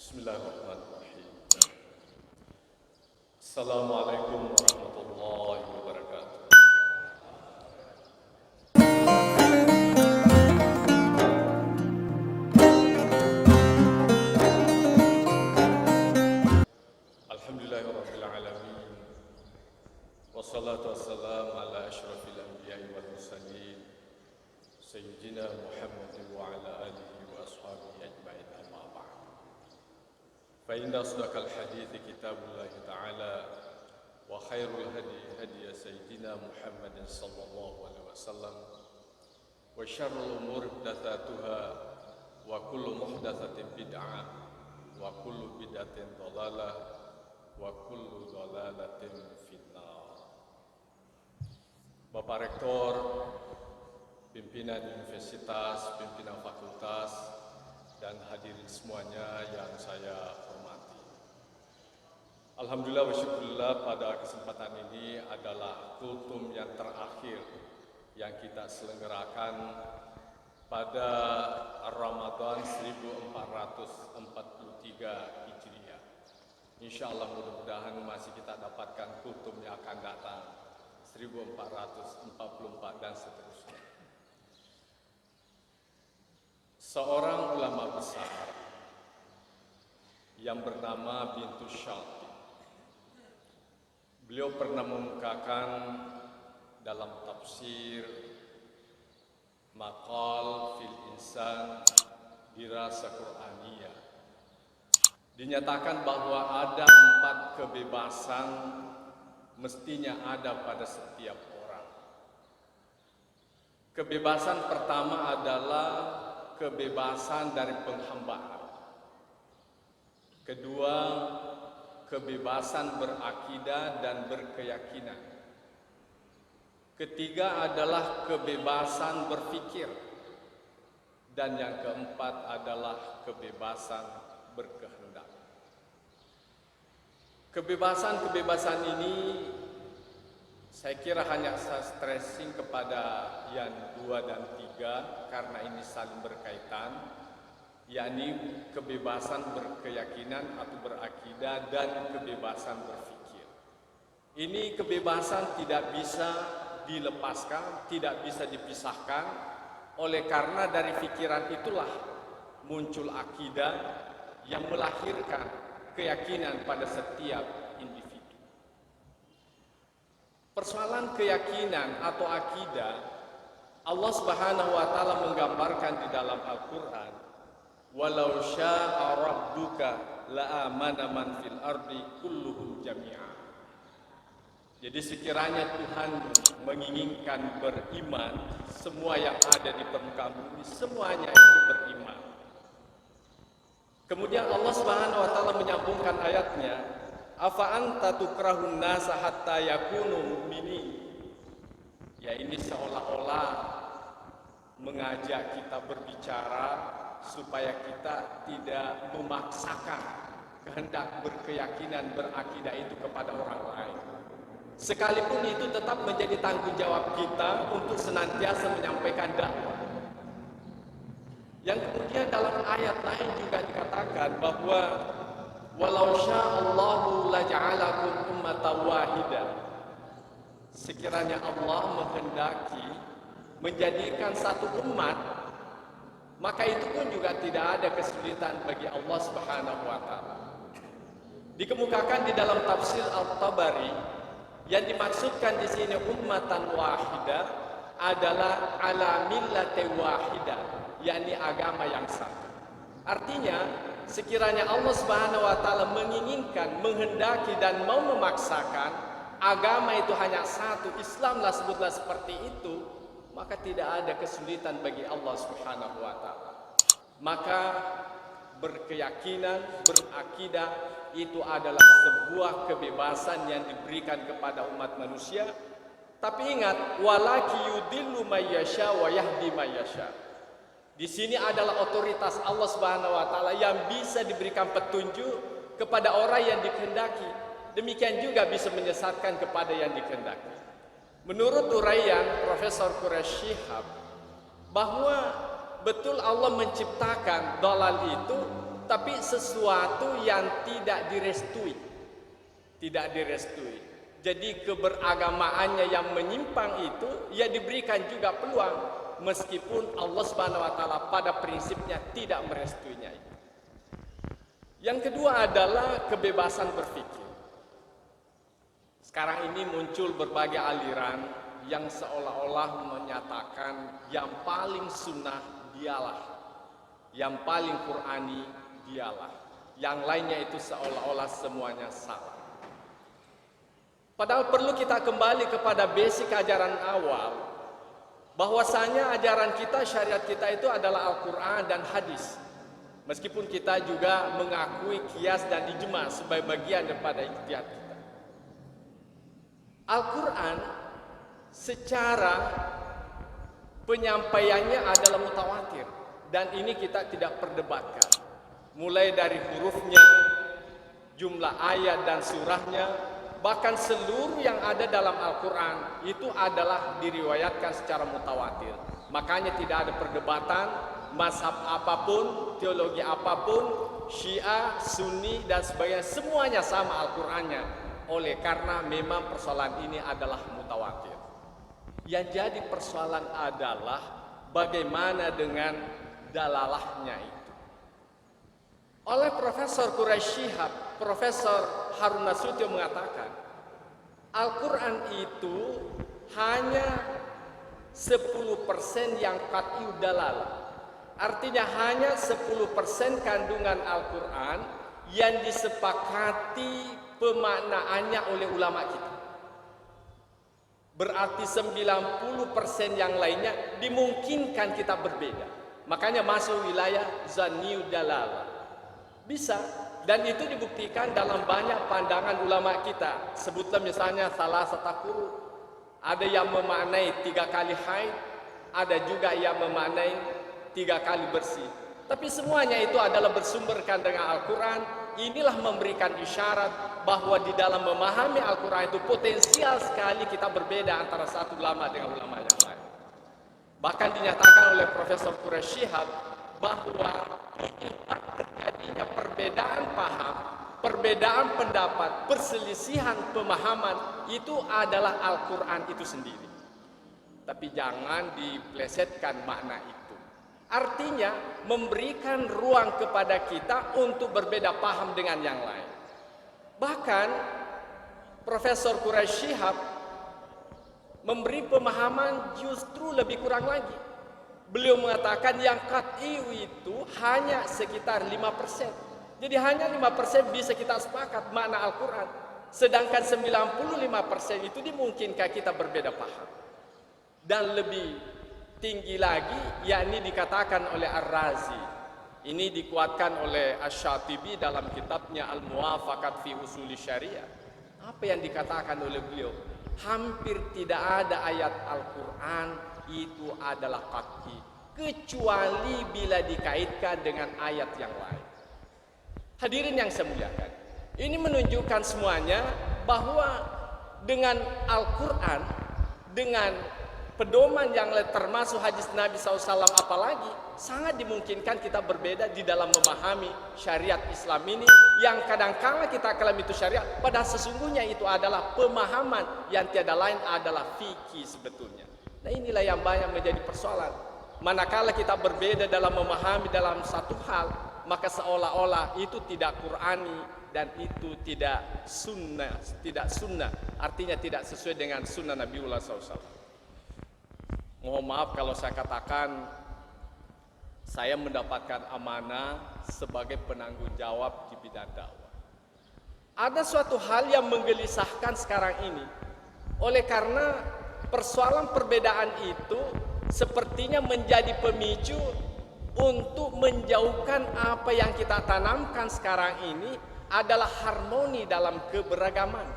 Bismillahirrahmanirrahim. Assalamualaikum warahmatullahi wabarakatuh. Alhamdulillahirabbil alamin. Wassalatu wassalamu ala asyrafil anbiya'i wal mursalin sayyidina Muhammadin wa ala alihi wa ashabihi ajma'in. Amma ba'd. Fa inna asdaqal hadithi kitabullahi ta'ala wa khairul hadi sayyidina Muhammadin sallallahu alaihi wasallam wa syarrul umuri muhdatsatuha wa kullu muhdatsatin bid'ah wa kullu bid'atin dhalalah wa kullu dhalalatin finnar. Bapak Rektor, pimpinan universitas, pimpinan fakultas, dan hadirin semuanya yang saya hormati. Alhamdulillah wa syukurillah, pada kesempatan ini adalah kultum yang terakhir yang kita selenggarakan pada Ramadan 1443 Hijriah. Insya Allah mudah-mudahan masih kita dapatkan kultum yang akan datang 1444 dan seterusnya. Seorang ulama besar yang bernama Bintu Syalti, beliau pernah mengemukakan dalam tafsir Maqal fil Insan Dirasa Qur'aniyah, dinyatakan bahwa ada 4 kebebasan mestinya ada pada setiap orang. Kebebasan pertama adalah kebebasan dari penghambaan. Kedua, kebebasan berakidah dan berkeyakinan. Ketiga adalah kebebasan berpikir. Dan yang keempat adalah kebebasan berkehendak. Kebebasan-kebebasan ini saya kira hanya saya stressing kepada yang 2 dan 3 karena ini saling berkaitan, yakni kebebasan berkeyakinan atau berakidah dan kebebasan berpikir. Ini kebebasan tidak bisa dilepaskan, tidak bisa dipisahkan, oleh karena dari pikiran itulah muncul akidah yang melahirkan keyakinan pada setiap individu. Persoalan keyakinan atau akidah, Allah Subhanahu wa taala menggambarkan di dalam Al-Qur'an, "Walau syaa rabbuka la'amana man fil ardi kulluhum jami'a." Jadi sekiranya Tuhan menginginkan beriman, semua yang ada di permukaan bumi semuanya itu beriman. Kemudian Allah Subhanahu wa taala menyambungkan ayatnya, "Afa anta tukrahun nasa hatta yakunu mu'minin." Ya, ini seolah-olah mengajak kita berbicara supaya kita tidak memaksakan kehendak berkeyakinan, berakidah itu kepada orang lain. Sekalipun itu tetap menjadi tanggung jawab kita untuk senantiasa menyampaikan dakwah. Yang kemudian dalam ayat lain juga dikatakan bahwa walau sya'allahu laja'alakum ummatan wahidah. Sekiranya Allah menghendaki menjadikan satu umat, maka itu pun juga tidak ada kesulitan bagi Allah Subhanahu wa taala. Dikemukakan di dalam tafsir Al-Tabari, yang dimaksudkan di sini ummatan wahidah adalah ala millati wahidah, yakni agama yang satu. Artinya, sekiranya Allah Subhanahu wa taala menginginkan, menghendaki dan mau memaksakan agama itu hanya satu, Islamlah sebutlah seperti itu, maka tidak ada kesulitan bagi Allah Subhanahu wa taala. Maka berkeyakinan, berakidah itu adalah sebuah kebebasan yang diberikan kepada umat manusia. Tapi ingat, walaki yudillu may yasha wa yahdi may yasha. Di sini adalah otoritas Allah Subhanahu wa taala yang bisa diberikan petunjuk kepada orang yang dikehendaki. Demikian juga bisa menyesatkan kepada yang dikehendaki. Menurut uraian Profesor Quraish Shihab, bahwa betul Allah menciptakan dalal itu tapi sesuatu yang tidak direstui. Tidak direstui. Jadi keberagamaannya yang menyimpang itu, ia diberikan juga peluang, meskipun Allah Subhanahu wa taala pada prinsipnya tidak merestuinya itu. Yang kedua adalah kebebasan berpikir. Sekarang ini muncul berbagai aliran yang seolah-olah menyatakan yang paling sunnah dialah, yang paling Qur'ani dialah, yang lainnya itu seolah-olah semuanya salah. Padahal perlu kita kembali kepada basic ajaran awal, bahwasanya ajaran kita, syariat kita itu adalah Al-Quran dan hadis. Meskipun kita juga mengakui qiyas dan ijma sebagai bagian daripada ijtihad kita. Al-Quran secara penyampaiannya adalah mutawatir, dan ini kita tidak perdebatkan. Mulai dari hurufnya, jumlah ayat dan surahnya, bahkan seluruh yang ada dalam Al-Quran itu adalah diriwayatkan secara mutawatir. Makanya tidak ada perdebatan, mazhab apapun, teologi apapun, Syiah, Sunni dan sebagainya, semuanya sama Al-Qurannya. Oleh karena memang persoalan ini adalah mutawatir. Yang jadi persoalan adalah bagaimana dengan dalalahnya itu. Oleh Profesor Quraish Shihab, Profesor Harun Nasution mengatakan, Al-Quran itu hanya 10% yang qat'i dalalah. Artinya hanya 10% kandungan Al-Quran yang disepakati pemaknaannya oleh ulama kita. Berarti 90% yang lainnya dimungkinkan kita berbeda. Makanya masuk wilayah zanniyu dalalah. Bisa, dan itu dibuktikan dalam banyak pandangan ulama kita. Sebutlah misalnya salah satu, ada yang memaknai 3 kali haid, ada juga yang memaknai 3 kali bersih. Tapi semuanya itu adalah bersumberkan dengan Al-Quran. Inilah memberikan isyarat bahwa di dalam memahami Al-Quran itu potensial sekali kita berbeda antara satu ulama dengan ulama yang lain. Bahkan dinyatakan oleh Profesor Quraish Shihab bahwa terjadinya perbedaan paham, perbedaan pendapat, perselisihan pemahaman itu adalah Al-Quran itu sendiri. Tapi jangan diplesetkan makna itu. Artinya memberikan ruang kepada kita untuk berbeda paham dengan yang lain. Bahkan Profesor Quraish Shihab memberi pemahaman justru lebih kurang lagi. Beliau mengatakan yang qat'i itu hanya sekitar 5%. Jadi hanya 5% bisa kita sepakat makna Al-Quran. Sedangkan 95% itu dimungkinkan kita berbeda paham. Dan lebih tinggi lagi, yakni dikatakan oleh Ar-Razi. Ini dikuatkan oleh Asy-Syatibi dalam kitabnya Al-Muwafaqat fi Usuli Syariah. Apa yang dikatakan oleh beliau? Hampir tidak ada ayat Al-Quran itu adalah qat'i, kecuali bila dikaitkan dengan ayat yang lain. Hadirin yang saya muliakan, ini menunjukkan semuanya bahwa dengan Al-Quran, dengan pedoman yang termasuk hadis Nabi SAW, apalagi sangat dimungkinkan kita berbeda di dalam memahami syariat Islam ini, yang kadang-kala kita klaim itu syariat, padahal sesungguhnya itu adalah pemahaman yang tiada lain adalah fikih sebetulnya. Nah, inilah yang banyak menjadi persoalan. Manakala kita berbeda dalam memahami dalam satu hal, maka seolah-olah itu tidak Qur'ani dan itu tidak sunnah, artinya tidak sesuai dengan sunnah Nabiullah SAW. Mohon maaf kalau saya katakan saya mendapatkan amanah sebagai penanggung jawab di bidang dakwah. Ada suatu hal yang menggelisahkan sekarang ini, oleh karena persoalan perbedaan itu sepertinya menjadi pemicu untuk menjauhkan apa yang kita tanamkan sekarang ini adalah harmoni dalam keberagaman.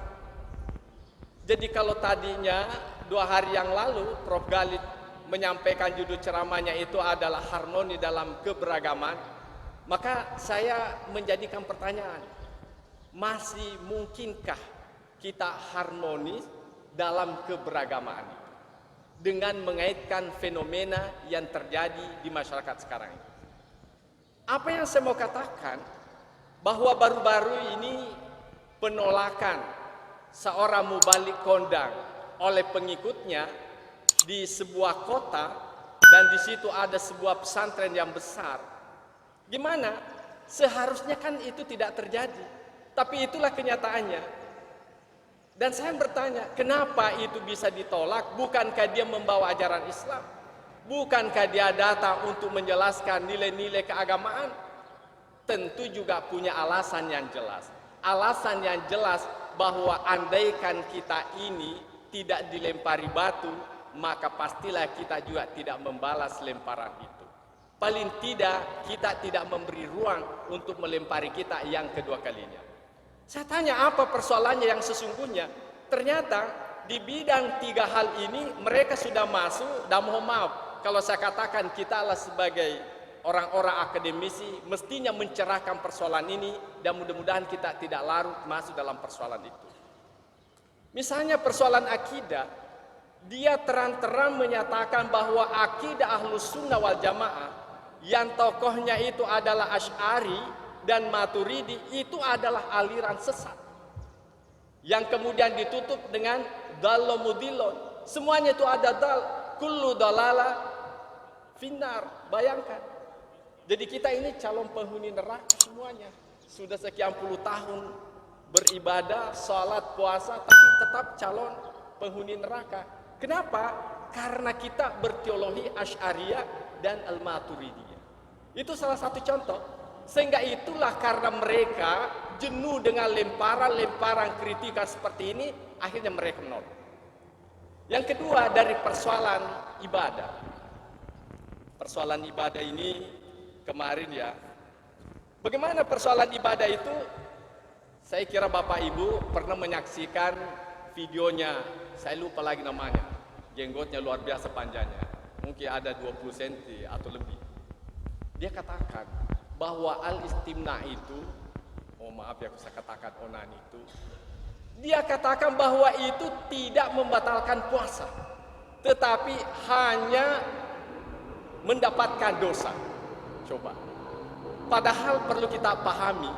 Jadi kalau tadinya 2 hari yang lalu Prof. Galid menyampaikan judul ceramahnya itu adalah harmoni dalam keberagaman, maka saya menjadikan pertanyaan, masih mungkinkah kita harmonis dalam keberagaman itu dengan mengaitkan fenomena yang terjadi di masyarakat sekarang ini? Apa yang saya mau katakan, bahwa baru-baru ini penolakan seorang mubalik kondang oleh pengikutnya di sebuah kota, dan di situ ada sebuah pesantren yang besar. Gimana? Seharusnya kan itu tidak terjadi, tapi itulah kenyataannya. Dan saya bertanya, kenapa itu bisa ditolak? Bukankah dia membawa ajaran Islam? Bukankah dia datang untuk menjelaskan nilai-nilai keagamaan? Tentu juga punya alasan yang jelas. Alasan yang jelas bahwa andaikan kita ini tidak dilempari batu, maka pastilah kita juga tidak membalas lemparan itu. Paling tidak kita tidak memberi ruang untuk melempari kita yang kedua kalinya. Saya tanya apa persoalannya yang sesungguhnya? Ternyata di bidang 3 hal ini mereka sudah masuk, dan mohon maaf kalau saya katakan kita adalah sebagai orang-orang akademisi mestinya mencerahkan persoalan ini, dan mudah-mudahan kita tidak larut masuk dalam persoalan itu. Misalnya persoalan akidah, dia terang-terang menyatakan bahwa akidah Ahlus Sunnah wal Jamaah yang tokohnya itu adalah Asy'ari dan Maturidi itu adalah aliran sesat yang kemudian ditutup dengan dalal mudillon. Semuanya itu ada dal, kullu dalala finnar. Bayangkan. Jadi kita ini calon penghuni neraka semuanya. Sudah sekian puluh tahun beribadah, salat, puasa, tapi tetap calon penghuni neraka. Kenapa? Karena kita berteologi Asy'ariyah dan Al-Maturidiyah. Itu salah satu contoh. Sehingga itulah karena mereka jenuh dengan lemparan-lemparan kritikan seperti ini, akhirnya mereka menolak. Yang kedua, dari persoalan ibadah. Persoalan ibadah ini kemarin ya, bagaimana persoalan ibadah itu? Saya kira Bapak Ibu pernah menyaksikan videonya, saya lupa lagi namanya, jenggotnya luar biasa panjangnya, mungkin ada 20 cm atau lebih. Dia katakan bahwa al-istimna itu, oh maaf ya saya katakan onani itu, dia katakan bahwa itu tidak membatalkan puasa, tetapi hanya mendapatkan dosa. Coba. Padahal perlu kita pahami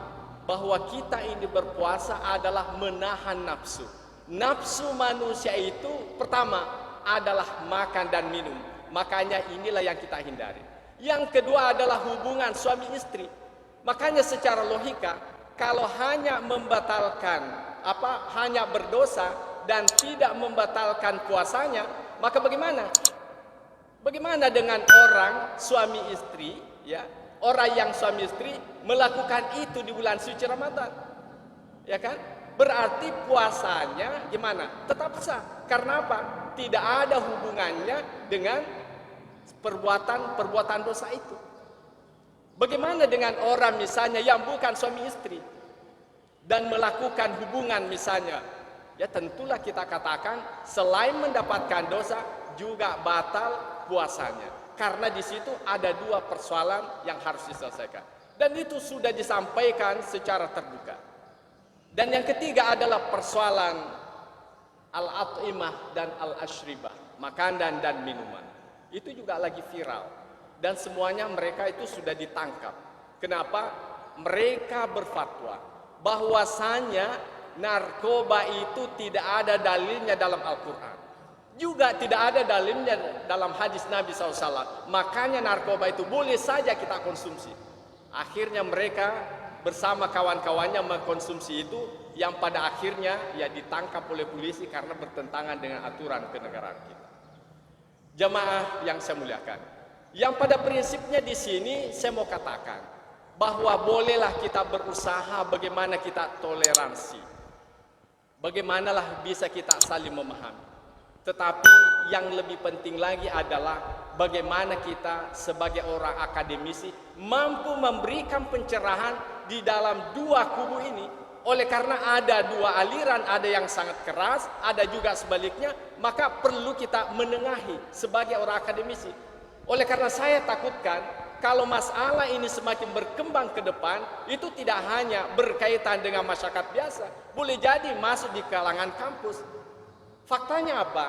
bahwa kita ini berpuasa adalah menahan nafsu. Nafsu manusia itu pertama adalah makan dan minum. Makanya inilah yang kita hindari. Yang kedua adalah hubungan suami istri. Makanya secara logika, kalau hanya membatalkan hanya berdosa dan tidak membatalkan puasanya, maka bagaimana? Bagaimana dengan orang suami istri, ya, orang yang suami istri melakukan itu di bulan suci Ramadan, ya kan? Berarti puasanya gimana? Tetap sah. Karena apa? Tidak ada hubungannya dengan perbuatan dosa itu. Bagaimana dengan orang misalnya yang bukan suami istri dan melakukan hubungan misalnya? Ya tentulah kita katakan selain mendapatkan dosa juga batal puasanya. Karena di situ ada 2 persoalan yang harus diselesaikan. Dan itu sudah disampaikan secara terbuka. Dan yang ketiga adalah persoalan al-at'imah dan al-ashribah, makanan dan minuman. Itu juga lagi viral. Dan semuanya mereka itu sudah ditangkap. Kenapa? Mereka berfatwa bahwasanya narkoba itu tidak ada dalilnya dalam Al-Quran. Juga tidak ada dalilnya dalam hadis Nabi SAW. Makanya narkoba itu boleh saja kita konsumsi. Akhirnya mereka bersama kawan-kawannya mengkonsumsi itu, yang pada akhirnya ya ditangkap oleh polisi karena bertentangan dengan aturan kenegaraan kita. Jamaah yang saya muliakan, yang pada prinsipnya di sini saya mau katakan bahwa bolehlah kita berusaha bagaimana kita toleransi, bagaimanalah bisa kita saling memahami. Tetapi yang lebih penting lagi adalah bagaimana kita sebagai orang akademisi mampu memberikan pencerahan di dalam 2 kubu ini. Oleh karena ada 2 aliran, ada yang sangat keras, ada juga sebaliknya, maka perlu kita menengahi sebagai orang akademisi. Oleh karena saya takutkan kalau masalah ini semakin berkembang ke depan, itu tidak hanya berkaitan dengan masyarakat biasa, boleh jadi masuk di kalangan kampus. Faktanya apa?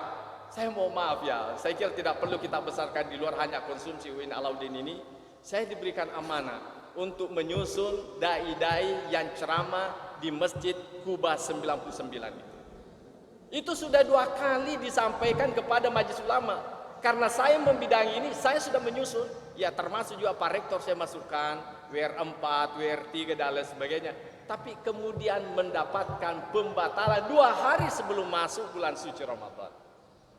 Saya mau maaf ya, saya kira tidak perlu kita besarkan di luar hanya konsumsi Uin Alauddin ini. Saya diberikan amanah untuk menyusun dai-dai yang ceramah di Masjid Kuba 99 itu. Itu sudah 2 kali disampaikan kepada Majelis Ulama. Karena saya membidangi ini, saya sudah menyusun. Ya termasuk juga Pak Rektor saya masukkan, WR4, WR3 dan lain sebagainya. Tapi kemudian mendapatkan pembatalan 2 hari sebelum masuk bulan suci Ramadan.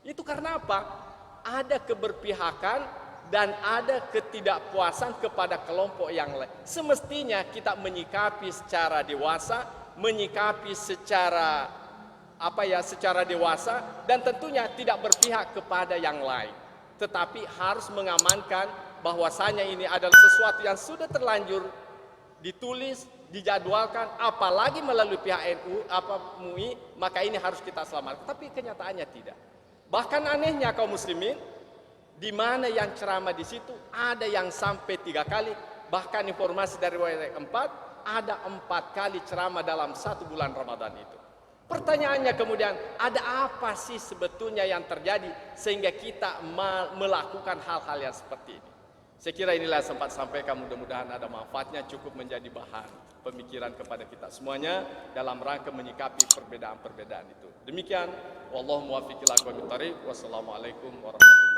Itu karena apa? Ada keberpihakan dan ada ketidakpuasan kepada kelompok yang lain. Semestinya kita menyikapi secara dewasa, menyikapi secara secara dewasa, dan tentunya tidak berpihak kepada yang lain. Tetapi harus mengamankan bahwasanya ini adalah sesuatu yang sudah terlanjur ditulis, dijadwalkan, apalagi melalui pihak NU, MUI, maka ini harus kita selamatkan. Tapi kenyataannya tidak. Bahkan anehnya kaum muslimin, di mana yang ceramah di situ ada yang sampai 3 kali, bahkan informasi dari WR4 ada 4 kali ceramah dalam 1 bulan Ramadan itu. Pertanyaannya kemudian, ada apa sih sebetulnya yang terjadi sehingga kita melakukan hal-hal yang seperti ini? Saya kira inilah sempat sampaikan, mudah-mudahan ada manfaatnya, cukup menjadi bahan pemikiran kepada kita semuanya dalam rangka menyikapi perbedaan-perbedaan itu. Demikian, wallahu muwaffiq ila aqwamit thoriq. Wassalamualaikum warahmatullahi wabarakatuh.